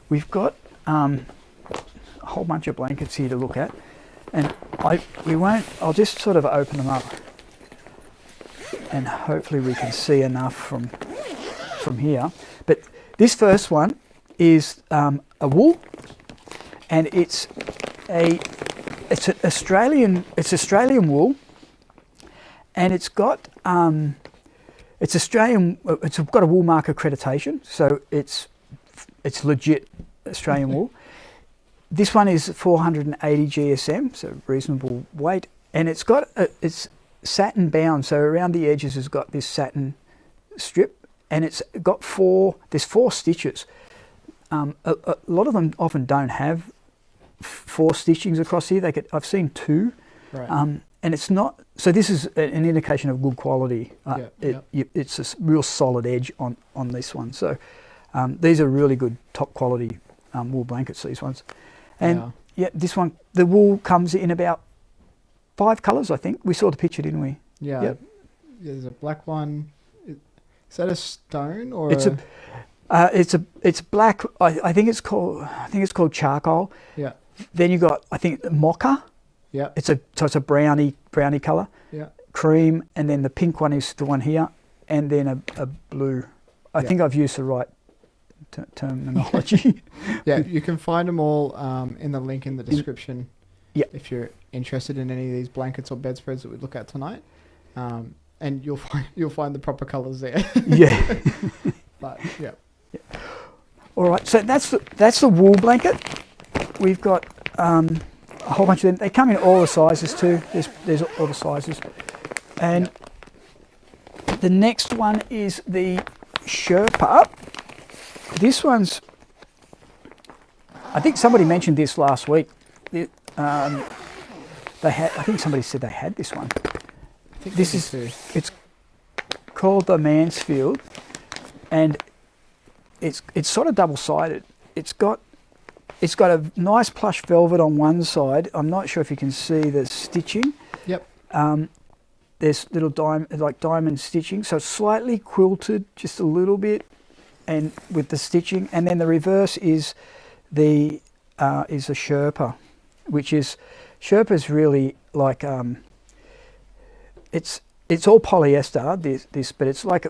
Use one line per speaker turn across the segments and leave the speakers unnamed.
we've got a whole bunch of blankets here to look at, and I'll just sort of open them up, and hopefully we can see enough from here. But this first one is a wool, and it's Australian wool, and it's got Australian. It's got a wool mark accreditation, so it's legit Australian wool. This one is 480 GSM, so reasonable weight, and it's satin bound. So around the edges has got this satin strip, and it's got there's four stitches. A lot of them often don't have 4 stitchings across here. I've seen 2,
right.
And it's not. So this is an indication of good quality. It's a real solid edge on this one. So these are really good, top quality wool blankets. These ones, and this one, the wool comes in about 5 colours. I think we saw the picture, didn't we?
Yeah.
Yep.
There's a black one. Is that a stone or?
It's black. I think it's called charcoal.
Yeah.
Then you got, I think, mocha.
Yeah.
It's a brownie colour.
Yeah.
Cream, and then the pink one is the one here, and then a blue. I think I've used the right terminology.
Yeah, you can find them all in the link in the description.
Yeah.
If you're interested in any of these blankets or bedspreads that we look at tonight, and you'll find the proper colours there.
Yeah.
But yeah.
All right, so that's the wool blanket. We've got a whole bunch of them. They come in all the sizes too. There's all the sizes. And the next one is the Sherpa. This one's, I think somebody mentioned this last week. I think somebody said they had this one.
I think
it's called the Mansfield, and it's sort of double-sided. It's got a nice plush velvet on one side. I'm not sure if you can see the stitching.
Yep.
There's little diamond stitching, so it's slightly quilted just a little bit, and with the stitching. And then the reverse is a Sherpa, which is Sherpa's really like it's all polyester. This, but it's like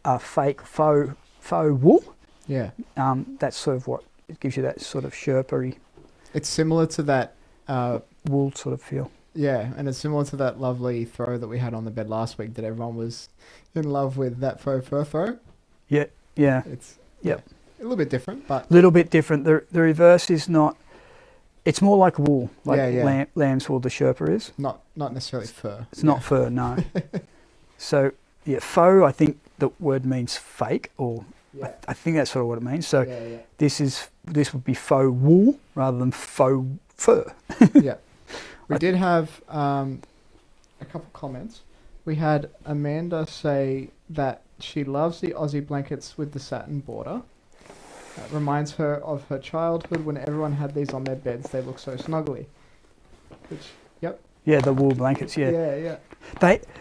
a fake faux wool.
Yeah.
That's sort of what it gives you, that sort of Sherpa-y.
It's similar to that
wool sort of feel.
Yeah, and it's similar to that lovely throw that we had on the bed last week that everyone was in love with, that faux fur throw.
Yeah.
It's a little bit different, but...
A little bit different. The reverse is not... It's more like wool, like lamb's wool, the Sherpa is.
Not necessarily fur.
It's not fur, no. So, faux, I think the word means fake, or I think that's sort of what it means. So this would be faux wool rather than faux fur.
Yeah. We did have a couple comments. We had Amanda say that she loves the Aussie blankets with the satin border. It reminds her of her childhood when everyone had these on their beds. They look so snuggly.
Yeah, the wool blankets,
Yeah.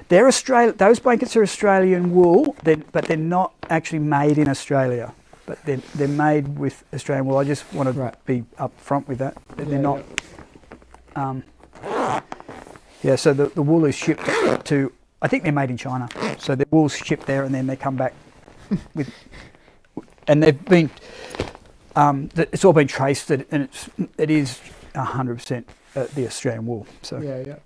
They're Australian. Those blankets are Australian wool, but they're not actually made in Australia. But they're made with Australian wool. I just want to be upfront with that. They're not. So the wool is shipped to, I think they're made in China. So the wool's shipped there and then they come back with, and they've been, it's all been traced, and it is 100% the Australian wool. So
Yeah.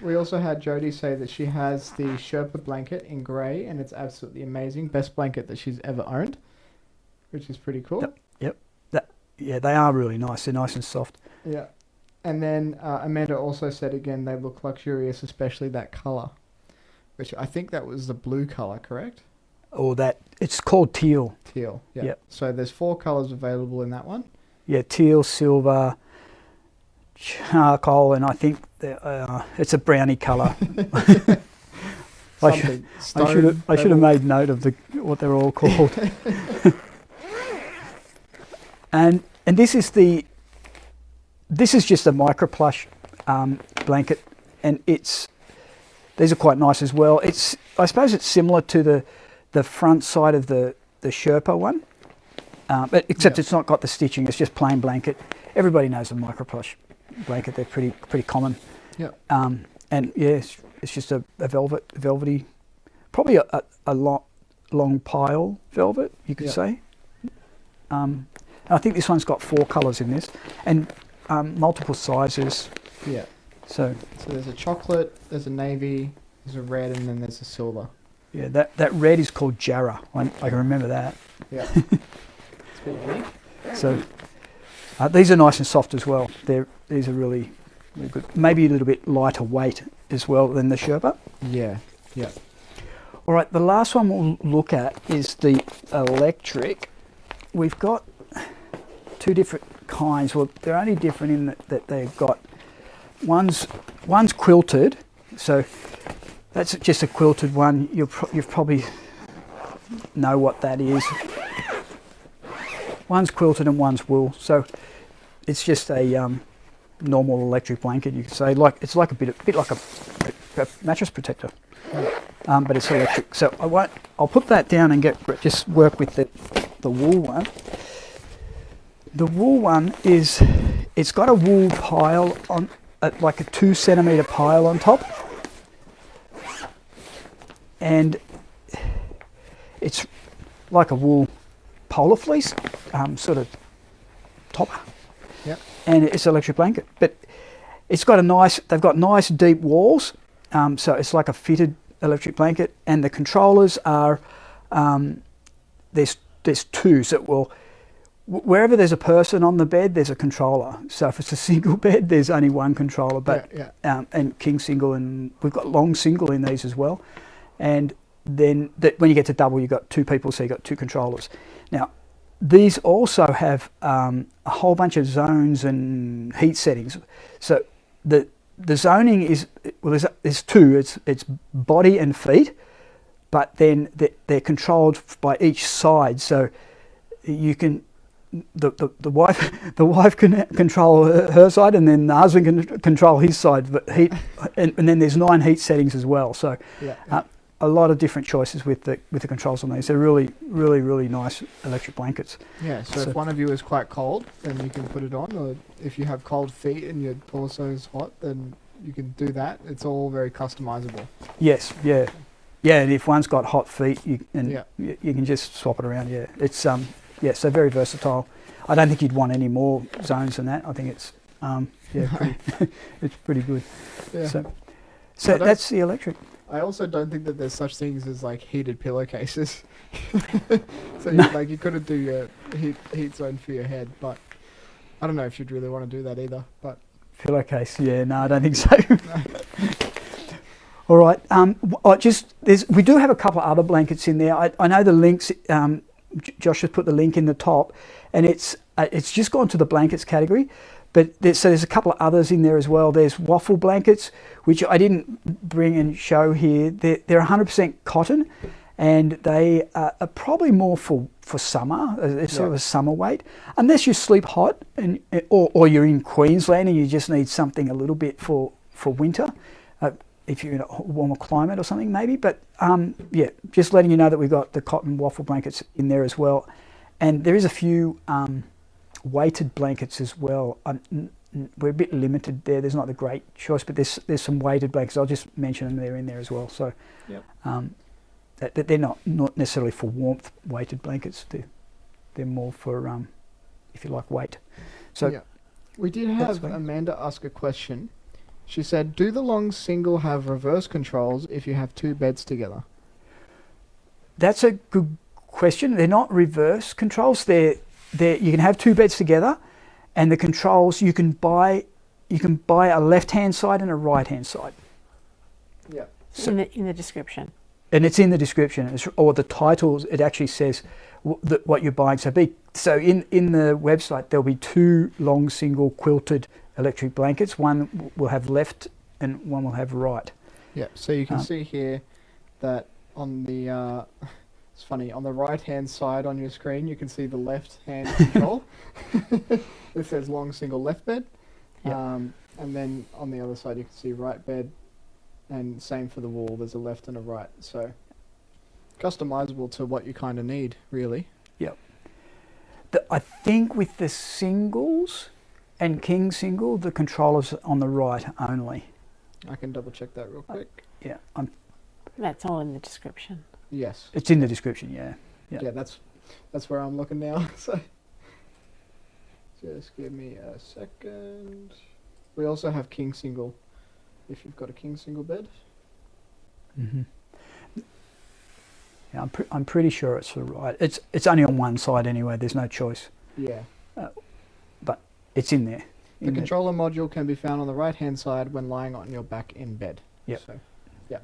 We also had Jodie say that she has the Sherpa blanket in grey, and it's absolutely amazing. Best blanket that she's ever owned, which is pretty cool.
Yep. They are really nice. They're nice and soft.
Yeah. And then Amanda also said again they look luxurious, especially that colour, which I think that was the blue colour, correct?
Or it's called teal.
Teal, yeah.
Yep.
So there's 4 colours available in that one.
Yeah, teal, silver, charcoal, and I think it's a brownie colour. I should have made note of what they're all called. and this is just a micro plush blanket, and these are quite nice as well. I suppose it's similar to the front side of the Sherpa one, But except
Yeah.
it's not got the stitching. It's just plain blanket. Everybody knows a micro plush blanket. They're pretty common.
Yeah.
And yeah, it's just a velvety, probably a long pile velvet, you could
Yeah.
say. I think this one's got 4 colours in this, and multiple sizes.
Yeah.
So
So there's a chocolate, there's a navy, there's a red, and then there's a silver.
yeah, that red is called Jarrah. I can remember that.
Yeah. It's pretty unique.
So these are nice and soft as well. These are really good. Maybe a little bit lighter weight as well than the Sherpa.
Yeah. Yeah.
All right, the last one we'll look at is the electric. We've got 2 different kinds. Well, they're only different in that they've got one's quilted, so that's just a quilted one. You've probably know what that is. One's quilted and one's wool, so it's just a normal electric blanket. You could say it's like a bit like a mattress protector, but it's electric. So I'll put that down and just work with the wool one. The wool one it's got a wool pile on, like a 2 centimetre pile on top, and it's like a wool polar fleece sort of topper.
Yep.
And it's an electric blanket, but they've got nice deep walls, so it's like a fitted electric blanket, and the controllers are there's 2, so wherever there's a person on the bed, there's a controller. So if it's a single bed, there's only one controller, but and king single, and we've got long single in these as well. And then when you get to double, you've got 2 people, so you've got 2 controllers. Now, these also have a whole bunch of zones and heat settings. So the zoning is, well, there's 2. It's body and feet, but then they're controlled by each side. So you can the wife can control her side, and then the husband can control his side. But and then there's 9 heat settings as well. So a lot of different choices with the controls on these. They're really, really, really nice electric blankets.
Yeah. So if one of you is quite cold, then you can put it on. Or if you have cold feet and your torso is hot, then you can do that. It's all very customizable.
Yes. Yeah. Yeah. And if one's got hot feet, you can just swap it around. Yeah. It's so very versatile. I don't think you'd want any more zones than that. I think it's it's pretty good. Yeah. So that's the electric.
I also don't think that there's such things as like heated pillowcases. So you couldn't do your heat zone for your head, but I don't know if you'd really want to do that either. But
pillowcase, yeah, no, I don't think so. All right, we do have a couple of other blankets in there. I know the links. Josh has put the link in the top, and it's just gone to the blankets category. But there's a couple of others in there as well. There's waffle blankets, which I didn't bring and show here. They're 100% cotton, and they are probably more for summer. It's sort of a summer weight, unless you sleep hot or you're in Queensland and you just need something a little bit for winter. If you're in a warmer climate or something, maybe. But just letting you know that we've got the cotton waffle blankets in there as well, and there is a few weighted blankets as well. We're a bit limited there. There's not a great choice, but there's some weighted blankets. I'll just mention them. They're in there as well. So that they're not necessarily for warmth weighted blankets. They're more for if you like weight. So
we did have Amanda ask a question. She said, "Do the long single have reverse controls if you have 2 beds together?"
That's a good question. They're not reverse controls. You can have 2 beds together, and the controls you can buy a left-hand side and a right-hand side.
Yeah.
So in the description.
And it's in the description, or the titles. It actually says what you're buying. So in the website there'll be 2 long single quilted electric blankets. One will have left and one will have right.
Yeah. So you can see here that on the it's funny, on the right hand side on your screen you can see the left hand control. It says long single left bed. And then on the other side you can see right bed, and same for the wall, there's a left and a right. So customizable to what you kind of need, really.
Yep. I think with the singles and king single, the controller's on the right only.
I can double check that real quick.
Yeah,
That's all in the description.
Yes.
it's in the description. Yeah.
Yeah, that's where I'm looking now. So just give me a second. We also have king single. If you've got a king single bed.
Mm-hmm. Yeah, I'm pretty sure it's the right. It's only on one side anyway. There's no choice.
Yeah.
But it's in there.
The controller module can be found on the right hand side when lying on your back in bed.
Yep.
So, yeah.